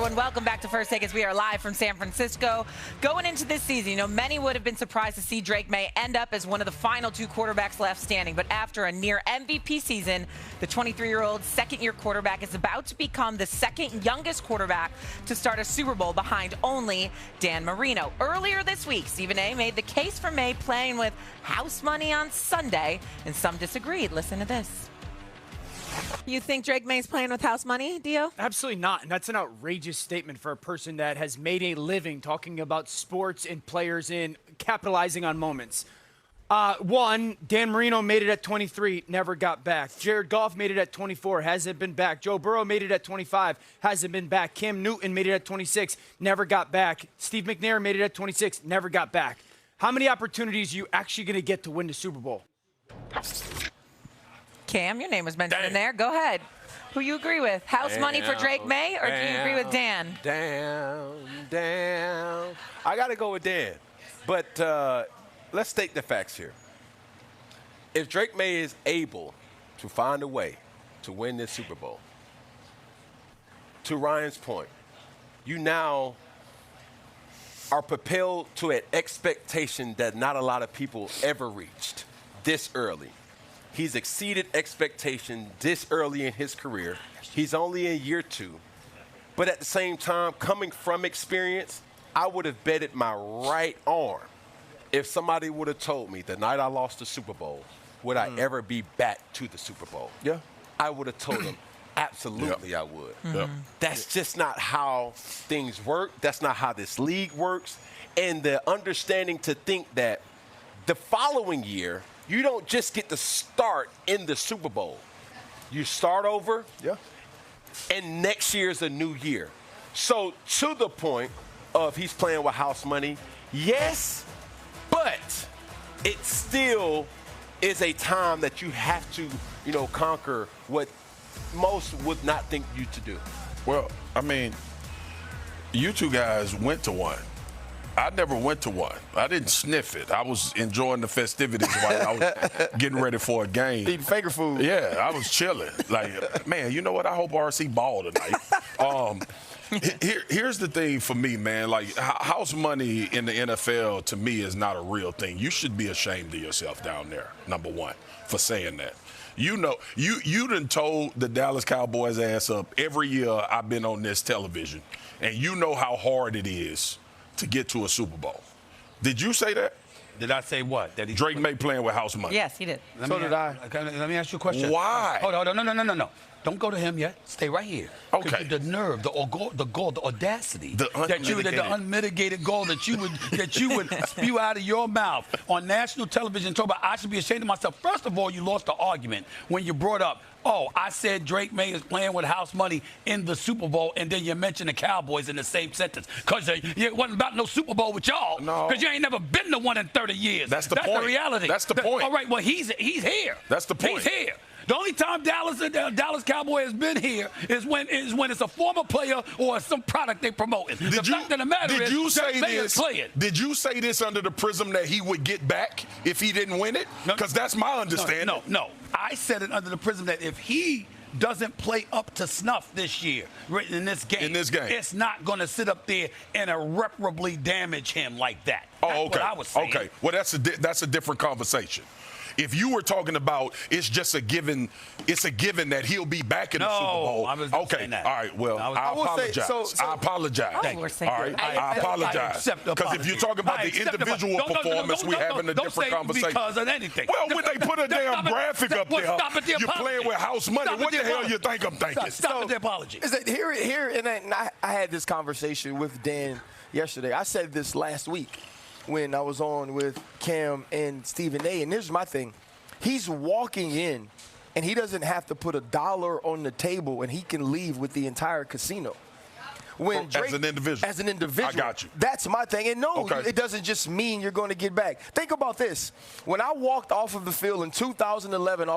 everyone. Welcome back to First Take as we are live from San Francisco. Going into this season, many would have been surprised to see Drake Maye end up as one of the final two quarterbacks left standing. But after a near MVP season, the 23-year-old second-year quarterback is about to become the second youngest quarterback to start a Super Bowl behind only Dan Marino. Earlier this week, Stephen A. made the case for Maye playing with house money on Sunday, and some disagreed. Listen to this. You think Drake Maye's playing with house money, Dio? Absolutely not. And that's an outrageous statement for a person that has made a living talking about sports and players and capitalizing on moments. One, Dan Marino made it at 23, never got back. Jared Goff made it at 24, hasn't been back. Joe Burrow made it at 25, hasn't been back. Cam Newton made it at 26, never got back. Steve McNair made it at 26, never got back. How many opportunities are you actually going to get to win the Super Bowl? Cam, your name was mentioned in there. Go ahead. Who you agree with? House money for Drake Maye, or do you agree with Dan? Dan. I got to go with Dan. But let's state the facts here. If Drake Maye is able to find a way to win this Super Bowl, to Ryan's point, you now are propelled to an expectation that not a lot of people ever reached this early. He's exceeded expectation this early in his career. He's only in year 2. But at the same time, coming from experience, I would have betted my right arm if somebody would have told me the night I lost the Super Bowl, would I ever be back to the Super Bowl? Yeah. I would have told them, absolutely I would. That's just not how things work. That's not how this league works. And the understanding to think that the following year, you don't just get to start in the Super Bowl. You start over, and next year's a new year. So to the point of he's playing with house money, yes, but it still is a time that you have to, conquer what most would not think you to do. Well, I mean, you two guys went to one. I never went to one. I didn't sniff it. I was enjoying the festivities while I was getting ready for a game. Eating finger food. Yeah, I was chilling. Like, man, you know what? I hope RC ball tonight. Here's the thing for me, man. Like, house money in the NFL, to me, is not a real thing. You should be ashamed of yourself down there, number one, for saying that. You done told the Dallas Cowboys ass up every year I've been on this television, and you know how hard it is to get to a Super Bowl. Did you say that? Did I say what? That Drake Maye playing with house money. Yes, he did. So did I. Let me ask you a question. Why? Hold on. No. Don't go to him yet. Stay right here. Okay. The nerve, the audacity, the unmitigated goal that you would spew out of your mouth on national television. Talk about I should be ashamed of myself. First of all, you lost the argument when you brought up, I said Drake Maye is playing with house money in the Super Bowl, and then you mentioned the Cowboys in the same sentence. Because it wasn't about no Super Bowl with y'all. No. Because you ain't never been to one in 30 years. That's the point. The reality. That's the point. All right, well, he's here. That's the point. He's here. The only time Dallas Cowboy has been here is when it's a former player or some product they promoting. The fact of the matter is, Did you say this under the prism that he would get back if he didn't win it? Because that's my understanding. No. I said it under the prism that if he doesn't play up to snuff this year in this game, it's not going to sit up there and irreparably damage him like that. That's what I was saying. Okay. Well, that's a different conversation. If you were talking about it's just a given that he'll be back in the Super Bowl. I was okay. saying that. All right. Well, I apologize. I apologize. All right. I apologize. Because if you're talking about the individual performance, we're having a different conversation. Because of anything. Well, when they put a damn graphic up there, you're playing with house money. What the hell you think I'm thinking? Stop with the apology. Here, and I had this conversation with Dan yesterday. I said this last week when I was on with Cam and Stephen A. And here's my thing. He's walking in, and he doesn't have to put $1 on the table, and he can leave with the entire casino. When Drake, as an individual. I got you. That's my thing. And no, it doesn't just mean you're going to get back. Think about this. When I walked off of the field in 2011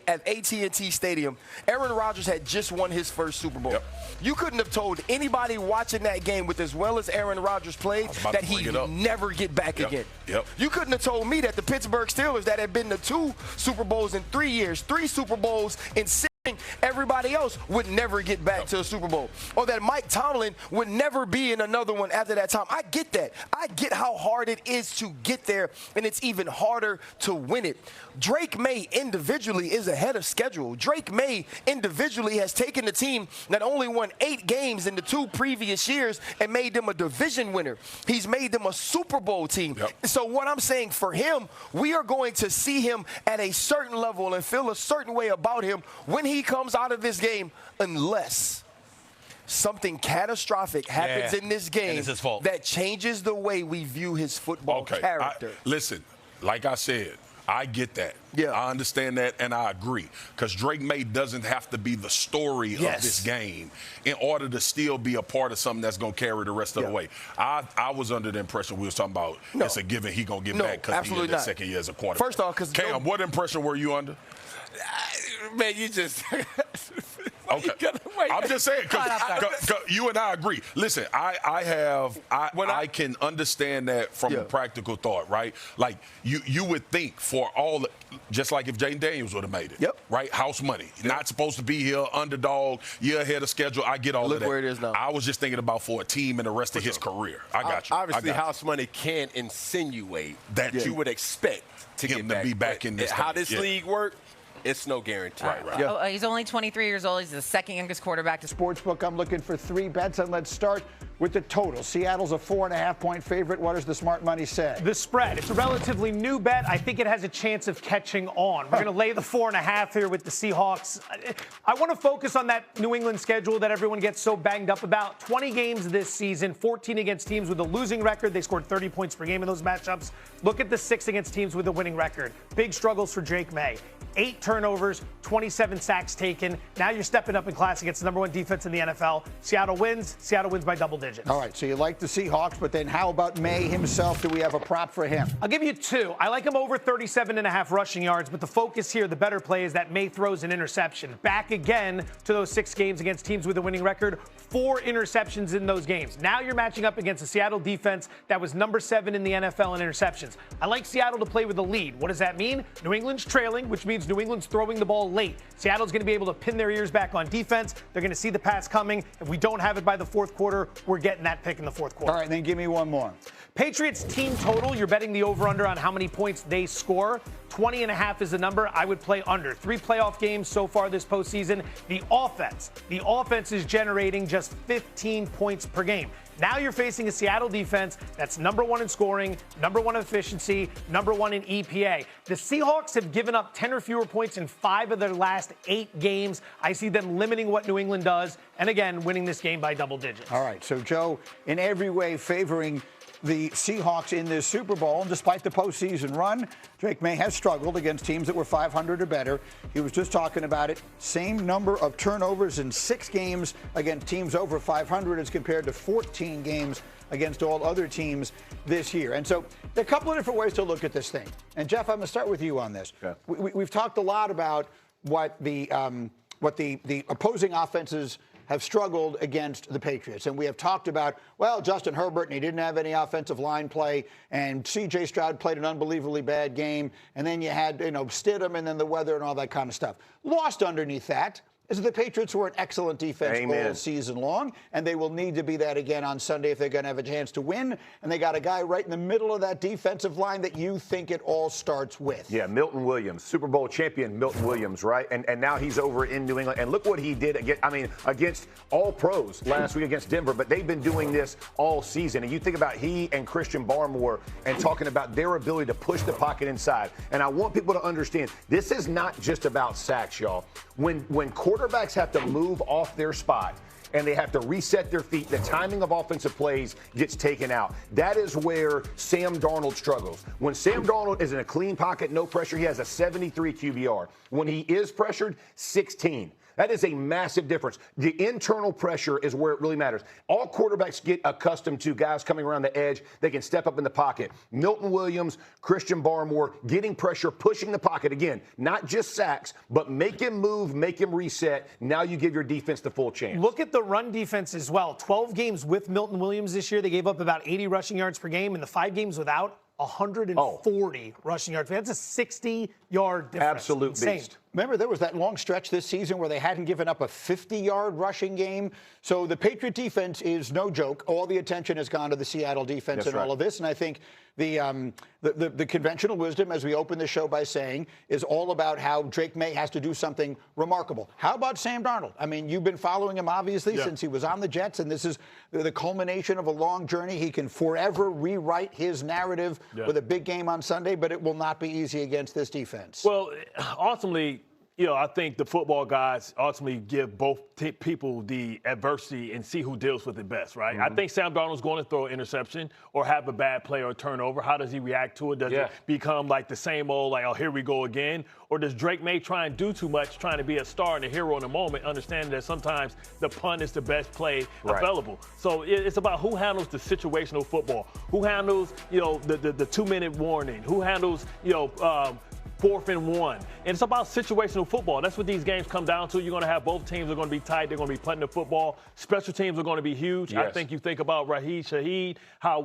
at AT&T Stadium, Aaron Rodgers had just won his first Super Bowl. You couldn't have told anybody watching that game with as well as Aaron Rodgers played that he'd never get back again. You couldn't have told me that the Pittsburgh Steelers that had been to 2 Super Bowls in 3 years, 3 Super Bowls in 6 everybody else would never get back to a Super Bowl, or that Mike Tomlin would never be in another one after that time. I get that. I get how hard it is to get there, and it's even harder to win it. Drake Maye individually is ahead of schedule. Drake Maye individually has taken the team that only won 8 games in the 2 previous years and made them a division winner. He's made them a Super Bowl team. So what I'm saying for him, we are going to see him at a certain level and feel a certain way about him when he comes out of this game, unless something catastrophic happens in this game that changes the way we view his football character. Listen, like I said, I get that. Yeah. I understand that, and I agree. Because Drake Maye doesn't have to be the story of this game in order to still be a part of something that's going to carry the rest of the way. I was under the impression we was talking about it's a given he going to get back because he's in his second year as a quarterback. First off, because Cam, what impression were you under? Man, you just... Okay. I'm just saying, because you and I agree. Listen, I can understand that from a practical thought, right? Like, you would think for all, just like if Jaden Daniels would have made it, right? House money. Not supposed to be here, underdog, year ahead of schedule. I get all of that. Look where it is now. I was just thinking about for a team and the rest of his career. I got you. Obviously, house money can insinuate that you would expect to him get to be back in this. How this league works, it's no guarantee. Right. He's only 23 years old. He's the second youngest quarterback to Sportsbook. I'm looking for 3 bets, and let's start with the total. Seattle's a 4.5-point favorite. What does the smart money say? The spread. It's a relatively new bet. I think it has a chance of catching on. We're going to lay the 4.5 here with the Seahawks. I want to focus on that New England schedule that everyone gets so banged up about. 20 games this season, 14 against teams with a losing record. They scored 30 points per game in those matchups. Look at the 6 against teams with a winning record. Big struggles for Drake Maye. 8 turnovers, 27 sacks taken. Now you're stepping up in class against the number 1 defense in the NFL. Seattle wins. Seattle wins by double digits. All right, so you like the Seahawks, but then how about Maye himself? Do we have a prop for him? I'll give you 2. I like him over 37.5 rushing yards, but the focus here, the better play, is that Maye throws an interception. Back again to those 6 games against teams with a winning record. 4 interceptions in those games. Now you're matching up against a Seattle defense that was number 7 in the NFL in interceptions. I like Seattle to play with a lead. What does that mean? New England's trailing, which means New England's throwing the ball late. Seattle's going to be able to pin their ears back on defense. They're going to see the pass coming. If we don't have it by the 4th quarter, we're getting that pick in the 4th quarter. All right, then give me one more. Patriots team total, you're betting the over-under on how many points they score. 20.5 is the number. I would play under. 3 playoff games so far this postseason. The offense is generating just 15 points per game. Now you're facing a Seattle defense that's number 1 in scoring, number 1 in efficiency, number 1 in EPA. The Seahawks have given up 10 or fewer points in 5 of their last 8 games. I see them limiting what New England does, and again, winning this game by double digits. All right, so Joe, in every way favoring the Seahawks in this Super Bowl. And despite the postseason run, Drake Maye has struggled against teams that were 500 or better. He was just talking about it. Same number of turnovers in 6 games against teams over 500 as compared to 14 games against all other teams this year. And so there are a couple of different ways to look at this thing. And Jeff, I'm going to start with you on this. Yeah. We've talked a lot about what the opposing offenses have struggled against the Patriots. And we have talked about, well, Justin Herbert, and he didn't have any offensive line play, and C.J. Stroud played an unbelievably bad game, and then you had, Stidham, and then the weather and all that kind of stuff. Lost underneath that is that the Patriots were an excellent defense all season long, and they will need to be that again on Sunday if they're going to have a chance to win. And they got a guy right in the middle of that defensive line that you think it all starts with. Yeah, Milton Williams, Super Bowl champion Milton Williams, right? And now he's over in New England. And look what he did against all pros last week against Denver. But they've been doing this all season. And you think about he and Christian Barmore and talking about their ability to push the pocket inside. And I want people to understand, this is not just about sacks, y'all. When quarterbacks have to move off their spot and they have to reset their feet, the timing of offensive plays gets taken out. That is where Sam Darnold struggles. When Sam Darnold is in a clean pocket, no pressure, he has a 73 QBR. When he is pressured, 16. That is a massive difference. The internal pressure is where it really matters. All quarterbacks get accustomed to guys coming around the edge. They can step up in the pocket. Milton Williams, Christian Barmore, getting pressure, pushing the pocket. Again, not just sacks, but make him move, make him reset. Now you give your defense the full chance. Look at the run defense as well. 12 games with Milton Williams this year. They gave up about 80 rushing yards per game. In the 5 games without, 140 rushing yards. That's a 60-yard difference. Absolute beast. Remember, there was that long stretch this season where they hadn't given up a 50-yard rushing game. So the Patriot defense is no joke. All the attention has gone to the Seattle defense and all of this. And I think the conventional wisdom, as we open the show by saying, is all about how Drake Maye has to do something remarkable. How about Sam Darnold? I mean, you've been following him, obviously, since he was on the Jets, and this is the culmination of a long journey. He can forever rewrite his narrative with a big game on Sunday, but it will not be easy against this defense. Well, ultimately, I think the football guys ultimately give both people the adversity and see who deals with it best, right? I think Sam Darnold's going to throw an interception or have a bad play or a turnover. How does he react to it? Does it become like the same old, like, oh, here we go again? Or does Drake Maye try and do too much, trying to be a star and a hero in the moment, understanding that sometimes the punt is the best play available? So it's about who handles the situational football, who handles, the 2-minute warning, who handles, 4th and 1. And it's about situational football. That's what these games come down to. You're going to have both teams are going to be tight. They're going to be punting the football. Special teams are going to be huge. I think you think about Rashid Shaheed,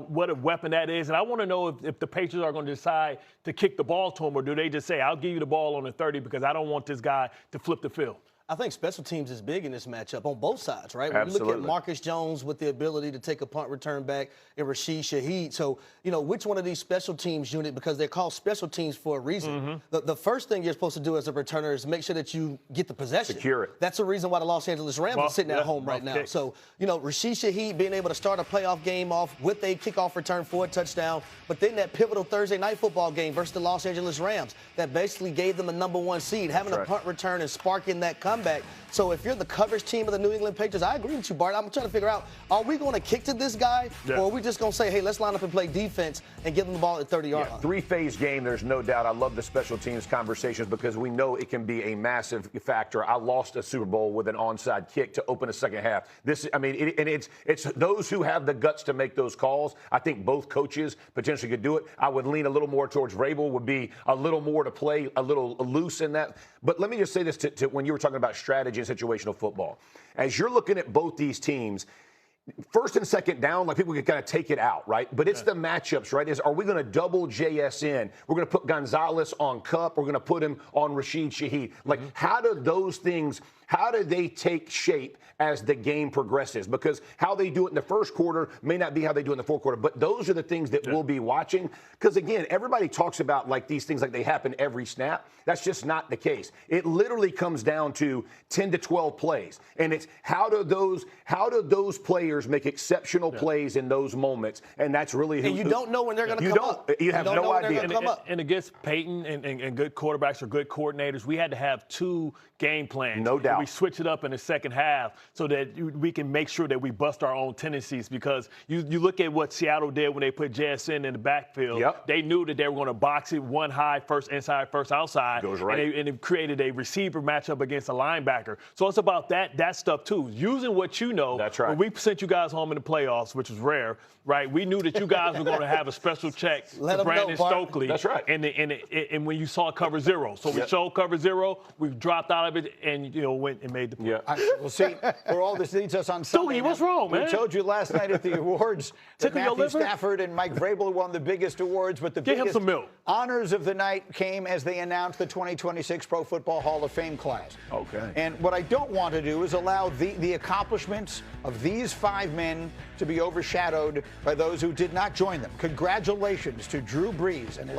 what a weapon that is. And I want to know if the Patriots are going to decide to kick the ball to him, or do they just say, I'll give you the ball on the 30 because I don't want this guy to flip the field. I think special teams is big in this matchup on both sides, right? When you look at Marcus Jones with the ability to take a punt return back and Rashid Shaheed. So, which one of these special teams unit, because they're called special teams for a reason. The first thing you're supposed to do as a returner is make sure that you get the possession. Secure it. That's the reason why the Los Angeles Rams are sitting at home right now. Kicks. So, Rashid Shaheed being able to start a playoff game off with a kickoff return for a touchdown, but then that pivotal Thursday night football game versus the Los Angeles Rams that basically gave them a #1 seed, having a punt return and sparking that comeback. So if you're the coverage team of the New England Patriots, I agree with you, Bart. I'm trying to figure out, are we going to kick to this guy, or are we just going to say, hey, let's line up and play defense and give them the ball at 30-yard line? 3-phase game, there's no doubt. I love the special teams conversations because we know it can be a massive factor. I lost a Super Bowl with an onside kick to open a second half. It's those who have the guts to make those calls. I think both coaches potentially could do it. I would lean a little more towards Vrabel, would be a little more to play, a little loose in that. But let me just say this to when you were talking about strategy and situational football. As you're looking at both these teams, first and second down, like people can kind of take it out, right? But it's the matchups, right? Are we going to double JSN? We're going to put Gonzalez on Cup. We're going to put him on Rashid Shaheed. Like, how do those things, how do they take shape as the game progresses? Because how they do it in the first quarter may not be how they do it in the fourth quarter. But those are the things that we'll be watching. Because, again, everybody talks about, like, these things like they happen every snap. That's just not the case. It literally comes down to 10 to 12 plays. And it's how do those players make exceptional plays in those moments? And that's really who. And you don't know when they're going to come up. You have no idea. And against Peyton and good quarterbacks or good coordinators, we had to have 2 game plans. No doubt. And we switch it up in the second half so that we can make sure that we bust our own tendencies, because you look at what Seattle did when they put JSN in the backfield. They knew that they were going to box it one high, first inside, first outside. Goes right. And it created a receiver matchup against a linebacker. So it's about that stuff too. Using what you know. That's right. When we sent you guys home in the playoffs, which was rare, right? We knew that you guys were going to have a special check to Brandon Stokely. That's right. And when you saw cover 0. So we showed cover 0, we dropped out of it, and went and made the play. We'll see where all this leads us on Sunday. Stokely, what's wrong, man? We told you last night at the awards that Matthew Stafford and Mike Vrabel won the biggest awards, but the biggest honors of the night came as they announced the 2026 Pro Football Hall of Fame class. Okay. And what I don't want to do is allow the accomplishments of these 5 men to be overshadowed by those who did not join them. Congratulations to Drew Brees and